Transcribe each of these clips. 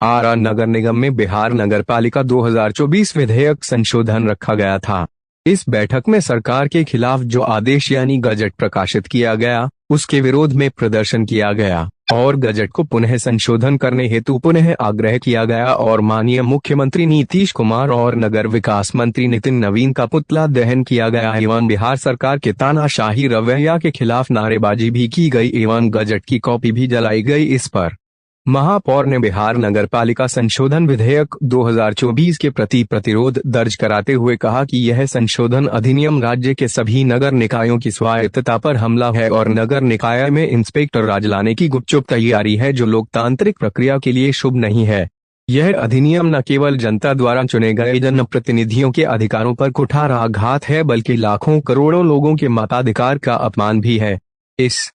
आरा नगर निगम में बिहार नगर पालिका 2024 विधेयक संशोधन रखा गया था। इस बैठक में सरकार के खिलाफ जो आदेश यानी गजट प्रकाशित किया गया, उसके विरोध में प्रदर्शन किया गया और गजट को पुनः संशोधन करने हेतु पुनः आग्रह किया गया और माननीय मुख्यमंत्री नीतीश कुमार और नगर विकास मंत्री नितिन नवीन का पुतला दहन किया गया एवं बिहार सरकार के तानाशाही रवैया के खिलाफ नारेबाजी भी की गई एवं गजट की कॉपी भी जलाई गई। इस पर महापौर ने बिहार नगर पालिका संशोधन विधेयक 2024 के प्रति प्रतिरोध दर्ज कराते हुए कहा कि यह संशोधन अधिनियम राज्य के सभी नगर निकायों की स्वायत्तता पर हमला है और नगर निकाय में इंस्पेक्टर राज लाने की गुपचुप तैयारी है, जो लोकतांत्रिक प्रक्रिया के लिए शुभ नहीं है। यह अधिनियम न केवल जनता द्वारा चुने गए जनप्रतिनिधियों के अधिकारों पर कुठार आघात है, बल्कि लाखों करोड़ों लोगों के मताधिकार का अपमान भी है। इस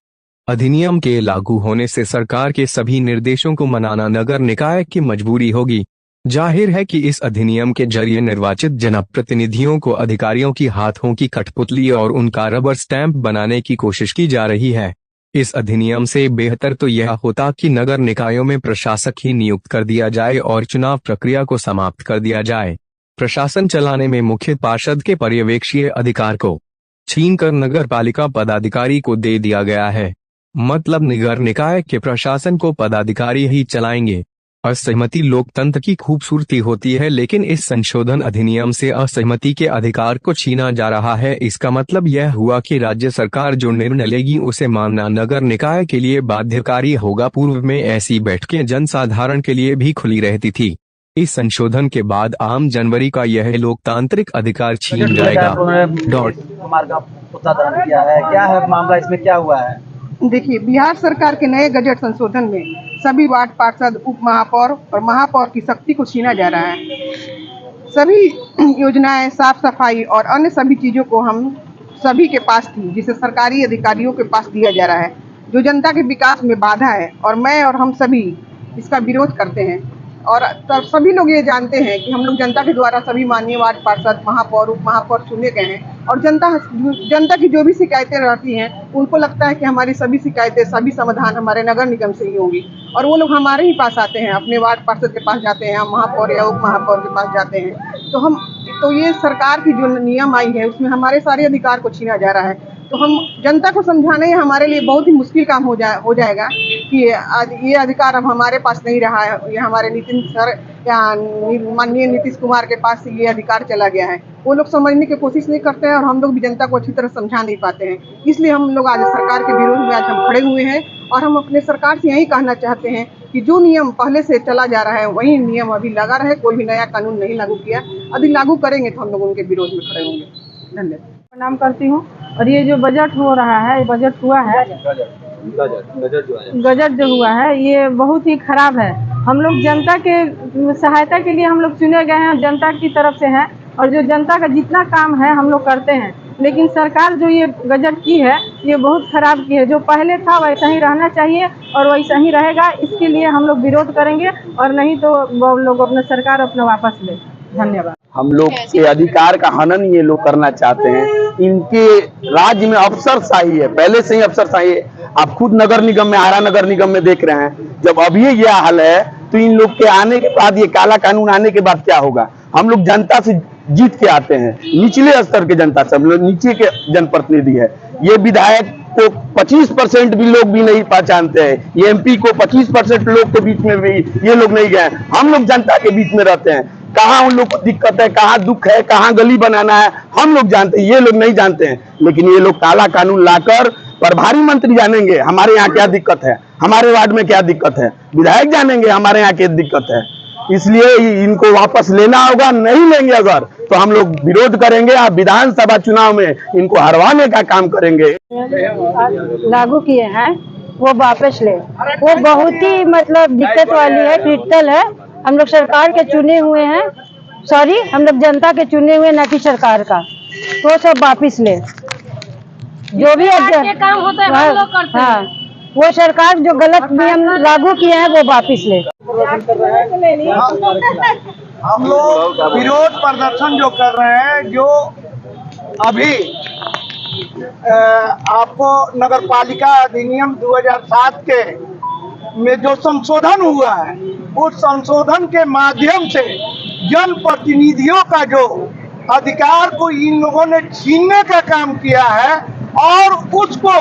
अधिनियम के लागू होने से सरकार के सभी निर्देशों को मनाना नगर निकाय की मजबूरी होगी। जाहिर है कि इस अधिनियम के जरिए निर्वाचित जनप्रतिनिधियों को अधिकारियों की हाथों की कठपुतली और उनका रबर स्टैंप बनाने की कोशिश की जा रही है। इस अधिनियम से बेहतर तो यह होता कि नगर निकायों में प्रशासक ही नियुक्त कर दिया जाए और चुनाव प्रक्रिया को समाप्त कर दिया जाए। प्रशासन चलाने में मुख्य पार्षद के पर्यवेक्षीय अधिकार को छीनकर नगर पालिका पदाधिकारी को दे दिया गया है। मतलब नगर निकाय के प्रशासन को पदाधिकारी ही चलाएंगे। असहमति लोकतंत्र की खूबसूरती होती है, लेकिन इस संशोधन अधिनियम से असहमति के अधिकार को छीना जा रहा है। इसका मतलब यह हुआ कि राज्य सरकार जो निर्णय लेगी उसे मानना नगर निकाय के लिए बाध्यकारी होगा। पूर्व में ऐसी बैठकें जनसाधारण के लिए भी खुली रहती थी। इस संशोधन के बाद आम जनवरी का यह लोकतांत्रिक अधिकार छीन जाएगा। क्या है मामला, इसमें क्या हुआ है? देखिए, बिहार सरकार के नए गजट संशोधन में सभी वार्ड पार्षद, उप महापौर और महापौर की शक्ति को छीना जा रहा है। सभी योजनाएं, साफ सफाई और अन्य सभी चीजों को हम सभी के पास थी, जिसे सरकारी अधिकारियों के पास दिया जा रहा है, जो जनता के विकास में बाधा है। और मैं और हम सभी इसका विरोध करते हैं। और सभी लोग ये जानते हैं कि हम लोग जनता के द्वारा सभी माननीय वार्ड पार्षद, महापौर, उप महापौर चुने गए हैं और जनता की जो भी शिकायतें रहती हैं, उनको लगता है कि हमारी सभी शिकायतें, सभी समाधान हमारे नगर निगम से ही होंगी और वो लोग हमारे ही पास आते हैं, अपने वार्ड पार्षद के पास जाते हैं, हम महापौर या उप महापौर के पास जाते हैं। तो ये सरकार की जो नियम आई है उसमें हमारे सारे अधिकार को छीना जा रहा है। तो हम जनता को समझाने हमारे लिए बहुत ही मुश्किल काम हो जाएगा कि ये अधिकार अब हमारे पास नहीं रहा है। ये हमारे नितिन सर या माननीय नीतीश कुमार के पास ये अधिकार चला गया है। वो लोग समझने की कोशिश नहीं करते हैं और हम लोग भी जनता को अच्छी तरह समझा नहीं पाते हैं। इसलिए हम लोग आज सरकार के विरोध में आज हम खड़े हुए हैं और हम अपने सरकार से यही कहना चाहते हैं कि जो नियम पहले से चला जा रहा है वही नियम अभी लगा रहे। कोई भी नया कानून नहीं लागू किया, अभी लागू करेंगे तो हम लोग उनके विरोध में खड़े होंगे। धन्यवाद। प्रणाम करती हूँ। और ये जो बजट हो रहा है, ये बजट हुआ है, गजट जो हुआ है ये बहुत ही खराब है। हम लोग जनता के सहायता के लिए हम लोग चुने गए हैं, जनता की तरफ से हैं और जो जनता का जितना काम है हम लोग करते हैं। लेकिन सरकार जो ये गजट की है ये बहुत खराब की है। जो पहले था वैसा ही रहना चाहिए और वैसा ही रहेगा। इसके लिए हम लोग विरोध करेंगे और नहीं तो वो लोग अपना सरकार अपना वापस ले। धन्यवाद। हम लोग के अधिकार का हनन ये लोग करना चाहते हैं। इनके राज्य में अफसरशाही है, पहले से ही अफसरशाही है। आप खुद नगर निगम में, आरा नगर निगम में देख रहे हैं। जब अभी ये हाल है तो इन लोग के आने के बाद, ये काला कानून आने के बाद क्या होगा? हम लोग जनता से जीत के आते हैं, निचले स्तर के जनता से, हम लोग नीचे के जनप्रतिनिधि है। ये विधायक को 25% भी लोग भी नहीं पहचानते हैं। ये एमपी को 25% लोग के बीच में भी ये लोग नहीं गए। हम लोग जनता के बीच में रहते हैं। कहाँ उन लोग को दिक्कत है, कहाँ दुख है, कहाँ गली बनाना है, हम लोग जानते हैं, ये लोग नहीं जानते हैं। लेकिन ये लोग काला कानून लाकर प्रभारी मंत्री जानेंगे हमारे यहाँ क्या दिक्कत है, हमारे वार्ड में क्या दिक्कत है, विधायक जानेंगे हमारे यहाँ क्या दिक्कत है। इसलिए इनको वापस लेना होगा। नहीं लेंगे अगर तो हम लोग विरोध करेंगे। आप विधानसभा चुनाव में इनको हरवाने का काम करेंगे। लागू किए हैं वो वापस ले, वो बहुत ही मतलब दिक्कत वाली है, क्रिटिकल है। हम लोग सरकार के चुने हुए हैं, हम लोग जनता के चुने हुए, ना कि सरकार का। वो सब वापस ले, जो भी काम होता है हम लोग करते हैं। वो सरकार जो गलत नियम लागू किए हैं वो वापस ले। हम लोग विरोध प्रदर्शन जो कर रहे हैं, जो अभी आपको नगर पालिका अधिनियम 2007 के में जो संशोधन हुआ है उस संशोधन के माध्यम से जनप्रतिनिधियों का जो अधिकार को इन लोगों ने छीनने का काम किया है और उसको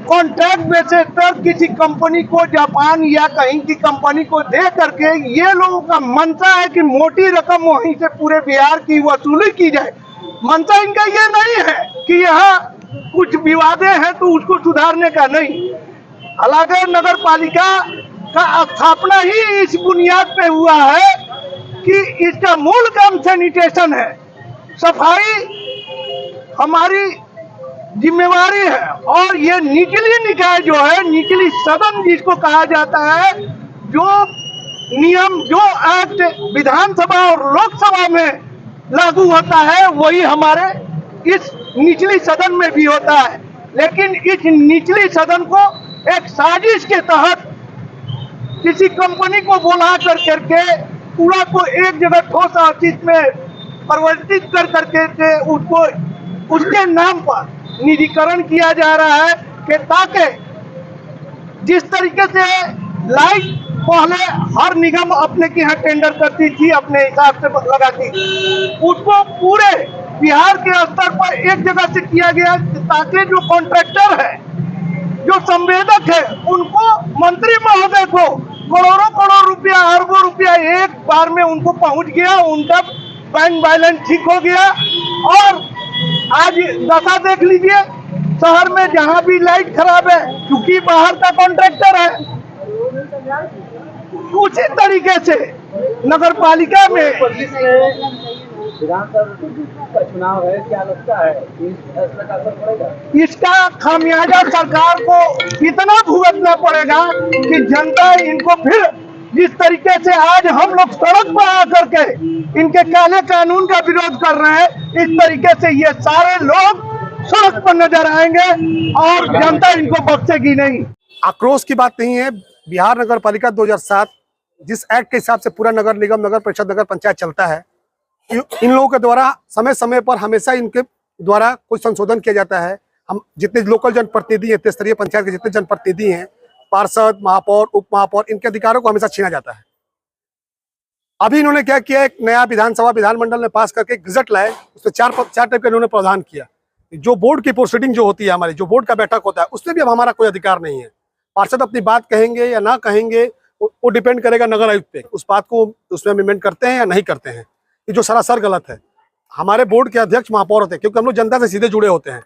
कॉन्ट्रैक्ट बेसिस पर किसी कंपनी को, जापान या कहीं की कंपनी को दे करके ये लोगों का मंशा है कि मोटी रकम वहीं से पूरे बिहार की वसूली की जाए। मंशा इनका ये नहीं है कि यहाँ कुछ विवादें हैं तो उसको सुधारने का नहीं। हालांकि नगर पालिका का स्थापना ही इस बुनियाद पे हुआ है कि इसका मूल काम सैनिटेशन है, सफाई हमारी जिम्मेवारी है। और ये निचली निकाय जो है, निचली सदन जिसको कहा जाता है, जो नियम, जो एक्ट विधानसभा और लोकसभा में लागू होता है वही हमारे इस निचली सदन में भी होता है। लेकिन इस निचली सदन को एक साजिश के तहत किसी कंपनी को बुला कर करके कूड़ा को एक जगह ठोस अपशिष्ट में परिवर्तित कर करके उसको उसके नाम पर निजीकरण किया जा रहा है कि ताकि जिस तरीके से लाइट पहले हर निगम अपने के यहाँ टेंडर करती थी, अपने हिसाब से लगाती, उसको पूरे बिहार के स्तर पर एक जगह से किया गया ताकि जो कॉन्ट्रैक्टर है, जो संवेदक है, उनको मंत्री महोदय को करोड़ों रुपया, अरबों रुपया एक बार में उनको पहुंच गया, उनका बैंक बैलेंस ठीक हो गया। और आज दशा देख लीजिए, शहर में जहां भी लाइट खराब है क्योंकि बाहर का कॉन्ट्रैक्टर है, उसी तरीके से नगर पालिका में विधानसभा का चुनाव है, क्या लगता है इस फैसले का असर पड़ेगा? इसका खामियाजा सरकार को इतना भुगतना पड़ेगा कि जनता इनको फिर जिस तरीके से आज हम लोग सड़क पर आकर के इनके काले कानून का विरोध कर रहे हैं, इस तरीके से ये सारे लोग सड़क पर नजर आएंगे और जनता इनको बख्शेगी नहीं। आक्रोश की बात नहीं है। बिहार नगर पालिका 2007 जिस एक्ट के हिसाब से पूरा नगर निगम, नगर परिषद, नगर पंचायत चलता है, इन लोगों के द्वारा समय समय पर हमेशा इनके द्वारा कोई संशोधन किया जाता है। हम जितने लोकल जनप्रतिनिधि हैं, त्रिस्तरीय पंचायत के जितने जनप्रतिनिधि हैं, पार्षद, महापौर, उप महापौर, इनके अधिकारों को हमेशा छीना जाता है। अभी इन्होंने क्या किया, एक नया विधानसभा विधानमंडल ने पास करके गजट लाए, उसमें चार टाइप का इन्होंने प्रावधान किया। जो बोर्ड की प्रोसीडिंग जो होती है, हमारी जो बोर्ड का बैठक होता है, उसमें भी अब हमारा कोई अधिकार नहीं है। पार्षद अपनी बात कहेंगे या ना कहेंगे वो डिपेंड करेगा नगर आयुक्त पे, उस बात को उसमें अमेंडमेंट करते हैं या नहीं करते हैं। ये जो सरासर गलत है। हमारे बोर्ड के अध्यक्ष महापौर होते हैं, क्योंकि हम लोग जनता से सीधे जुड़े होते हैं।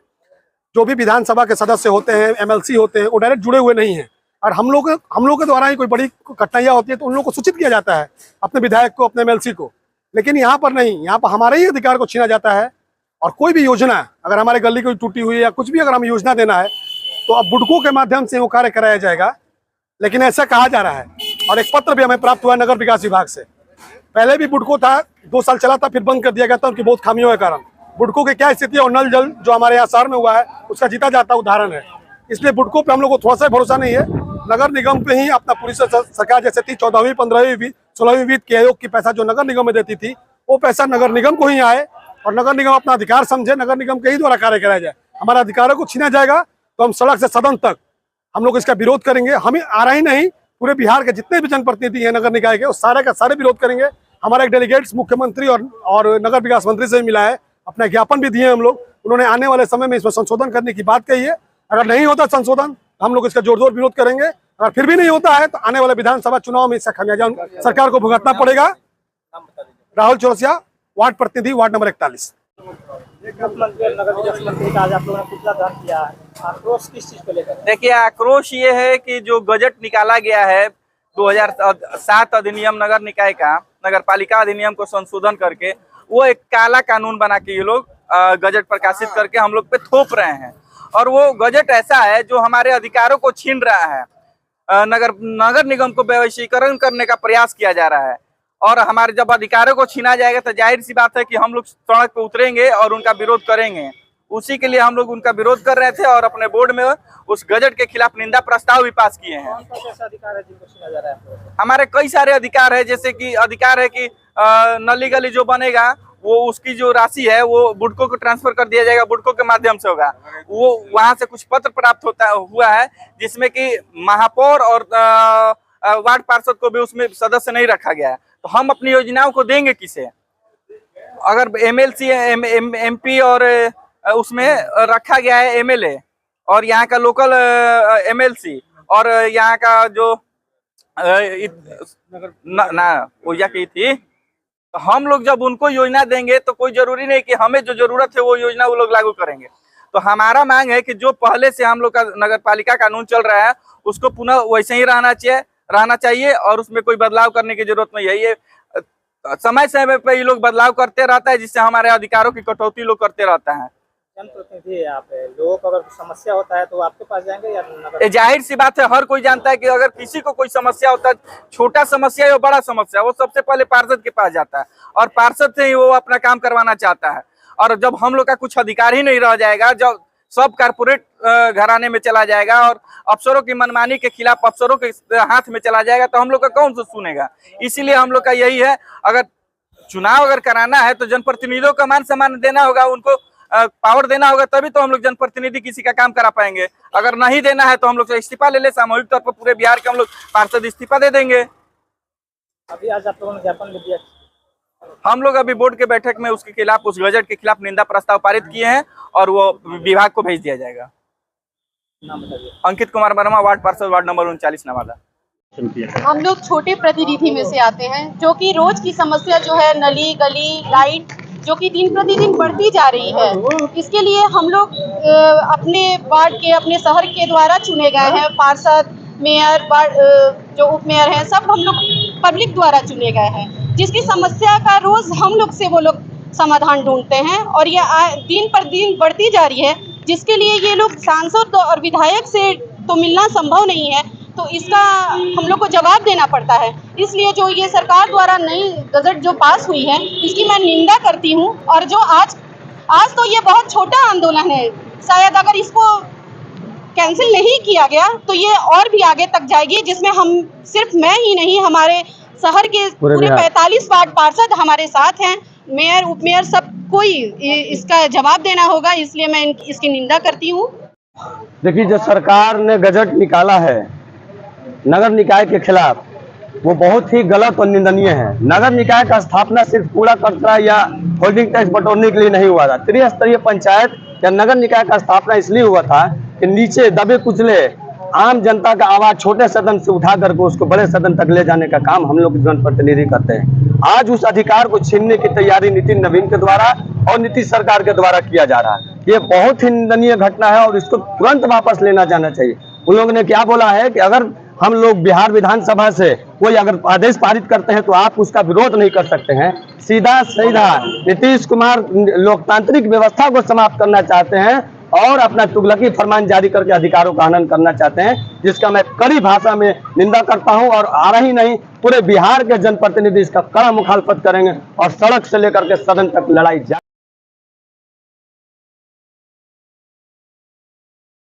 जो भी विधानसभा के सदस्य होते हैं, MLC होते हैं, वो डायरेक्ट जुड़े हुए नहीं हैं। और हम लोग के द्वारा ही कोई बड़ी कठिनाइयाँ होती है तो उन लोगों को सूचित किया जाता है, अपने विधायक को, अपने MLC को। लेकिन यहाँ पर नहीं, यहाँ पर हमारे ही अधिकार को छीना जाता है। और कोई भी योजना, अगर हमारे गली कोई टूटी हुई है या कुछ भी अगर हम योजना देना है तो अब बुडकों के माध्यम से वो कार्य कराया जाएगा। लेकिन ऐसा कहा जा रहा है। और एक पत्र भी हमें प्राप्त हुआ नगर विकास विभाग से। पहले भी बुडको था, 2 साल चला था, फिर बंद कर दिया गया था उनकी बहुत खामियों के कारण। बुडको की क्या स्थिति है और नल जल जो हमारे यहाँ शहर में हुआ है उसका जीता जाता उदाहरण है। इसलिए बुडको पे हम लोग को थोड़ा सा भरोसा नहीं है। नगर निगम पे ही अपना पूरी सरकार जैसे थी 14वीं, 15वीं, 16वीं वित्त के आयोग की पैसा जो नगर निगम में देती थी, वो पैसा नगर निगम को ही आए और नगर निगम अपना अधिकार समझे, नगर निगम के ही द्वारा कार्य कराया जाए। हमारा अधिकारों को छीना जाएगा तो हम सड़क से सदन तक हम लोग इसका विरोध करेंगे। हमें आ रहा ही नहीं, पूरे बिहार के जितने भी जनप्रतिनिधि हैं नगर निकाय के, वो सारे का सारे विरोध करेंगे। हमारा एक डेलीगेट्स मुख्यमंत्री और नगर विकास मंत्री से भी मिला है, अपना ज्ञापन भी दिए हम लोग। उन्होंने आने वाले समय में इसमें संशोधन करने की बात कही है। अगर नहीं होता संशोधन, हम लोग इसका जोरदार विरोध करेंगे। अगर फिर भी नहीं होता है तो आने वाले विधानसभा चुनाव में इसका खामियाजा सरकार को भुगतना पड़ेगा। राहुल चौरसिया, वार्ड प्रतिनिधि, वार्ड नंबर 41। देखिए, आक्रोश ये है कि जो बजट निकाला गया है 2007 अधिनियम नगर निकाय का, नगर पालिका अधिनियम को संशोधन करके, वो एक काला कानून बना के ये लोग गजट प्रकाशित करके हम लोग पे थोप रहे हैं। और वो गजट ऐसा है जो हमारे अधिकारों को छीन रहा है। नगर निगम को वैश्वीकरण करने का प्रयास किया जा रहा है। और हमारे जब अधिकारों को छीना जाएगा तो जाहिर सी बात है कि हम लोग सड़क पर उतरेंगे और उनका विरोध करेंगे। उसी के लिए हम लोग उनका विरोध कर रहे थे और अपने बोर्ड में उस गजट के खिलाफ निंदा प्रस्ताव भी पास किए हैं। अधिकार है जिनको छीना जा रहा है? हमारे कई सारे अधिकार है, जैसे कि अधिकार है कि नली गली जो बनेगा वो उसकी जो राशि है वो बुडको को ट्रांसफर कर दिया जाएगा, बुडको के माध्यम से होगा। वो वहां से कुछ पत्र प्राप्त हुआ है जिसमें कि महापौर और वार्ड पार्षद को भी उसमें सदस्य नहीं रखा गया है, तो हम अपनी योजनाओं को देंगे किसे? अगर MLC MP और उसमें रखा गया है MLA और यहाँ का लोकल MLC और यहाँ का जो ऊर्जा की थी, तो हम लोग जब उनको योजना देंगे तो कोई जरूरी नहीं कि हमें जो जरूरत है वो योजना वो लोग लागू करेंगे। तो हमारा मांग है कि जो पहले से हम लोग का नगर पालिका कानून चल रहा है उसको पुनः वैसे ही रहना चाहिए और उसमें कोई बदलाव करने की जरूरत नहीं है। ये समय समय पे ये लोग बदलाव करते रहता है, जिससे हमारे अधिकारों की कटौती लोग करते रहता है। जनप्रतिनिधि है आप, लोगों को अगर समस्या होता है तो आपके पास जाएंगे या नगर? जाहिर सी बात है, हर कोई जानता है कि अगर किसी को कोई समस्या होता है, छोटा समस्या या बड़ा समस्या, वो सबसे पहले पार्षद के पास जाता है और पार्षद से ही वो अपना काम करवाना चाहता है। और जब हम लोग का कुछ अधिकार ही नहीं रह जाएगा, जब सब कारपोरेट घराने में चला जाएगा और अफसरों की मनमानी के खिलाफ अफसरों के हाथ में चला जाएगा, तो हम लोग का कौन सा सुनेगा? इसीलिए हम लोग का यही है, अगर चुनाव अगर कराना है तो जनप्रतिनिधियों का मान सम्मान देना होगा, उनको पावर देना होगा, तभी तो हम लोग जनप्रतिनिधि किसी का काम करा पाएंगे। अगर नहीं देना है तो हम लोग इस्तीफा ले ले, सामूहिक तौर पर पूरे बिहार के हम लोग पार्षद इस्तीफा दे देंगे। अभी आज आप लोगों ने ज्ञापन भी दिया? हम लोग अभी बोर्ड के बैठक में उसके खिलाफ, उस गजट के खिलाफ निंदा प्रस्ताव पारित किए हैं और वो विभाग को भेज दिया जाएगा। नाम बताइए। अंकित कुमार वर्मा, वार्ड पार्षद, वार्ड नंबर 39 नवादा। हम लोग छोटे प्रतिनिधि में से आते हैं, जो कि रोज की समस्या जो है नली गली लाइट, जो कि दिन प्रतिदिन बढ़ती जा रही है, इसके लिए हम लोग अपने वार्ड के, अपने शहर के द्वारा चुने गए हैं पार्षद, मेयर, जो उप मेयर हैं, सब हम लोग पब्लिक द्वारा चुने गए हैं, जिसकी समस्या का रोज हम लोग से वो लोग समाधान ढूंढते हैं और ये दिन पर दिन बढ़ती जा रही है, जिसके लिए ये लोग सांसद और विधायक से तो मिलना संभव नहीं है, तो इसका हम लोग को जवाब देना पड़ता है। इसलिए जो ये सरकार द्वारा नई गजट जो पास हुई है, इसकी मैं निंदा करती हूँ। और जो आज तो ये बहुत छोटा आंदोलन है, शायद अगर इसको कैंसिल नहीं किया गया तो ये और भी आगे तक जाएगी, जिसमें हम सिर्फ मैं ही नहीं, हमारे शहर के पूरे 45 वार्ड पार्षद हमारे साथ हैं, मेयर, उप मेयर, सब कोई इसका जवाब देना होगा। इसलिए मैं इसकी निंदा करती हूँ। देखिए, जो सरकार ने गजट निकाला है नगर निकाय के खिलाफ, वो बहुत ही गलत और निंदनीय है। नगर निकाय का स्थापना सिर्फ कूड़ा कचरा या होल्डिंग टैक्स बटोरने के लिए नहीं हुआ था। त्रिस्तरीय पंचायत या नगर निकाय का स्थापना इसलिए हुआ था कि नीचे दबे कुचले आम जनता का आवाज छोटे सदन से उठा करके उसको बड़े सदन तक ले जाने का काम हम लोग जनप्रतिनिधि करते हैं। आज उस अधिकार को छीनने की तैयारी नितिन नवीन के द्वारा और नीतीश सरकार के द्वारा किया जा रहा है। ये बहुत ही निंदनीय घटना है और इसको तुरंत वापस लेना जाना चाहिए। उन लोगों ने क्या बोला है कि अगर हम लोग बिहार विधानसभा से कोई अगर आदेश पारित करते हैं तो आप उसका विरोध नहीं कर सकते हैं। सीधा नीतीश कुमार लोकतांत्रिक व्यवस्था को समाप्त करना चाहते हैं और अपना तुगलकी फरमान जारी करके अधिकारों का हनन करना चाहते हैं, जिसका मैं कड़ी भाषा में निंदा करता हूं। और आ रही नहीं, पूरे बिहार के जनप्रतिनिधि इसका कड़ा मुखालफत करेंगे और सड़क से लेकर के सदन तक लड़ाई जारी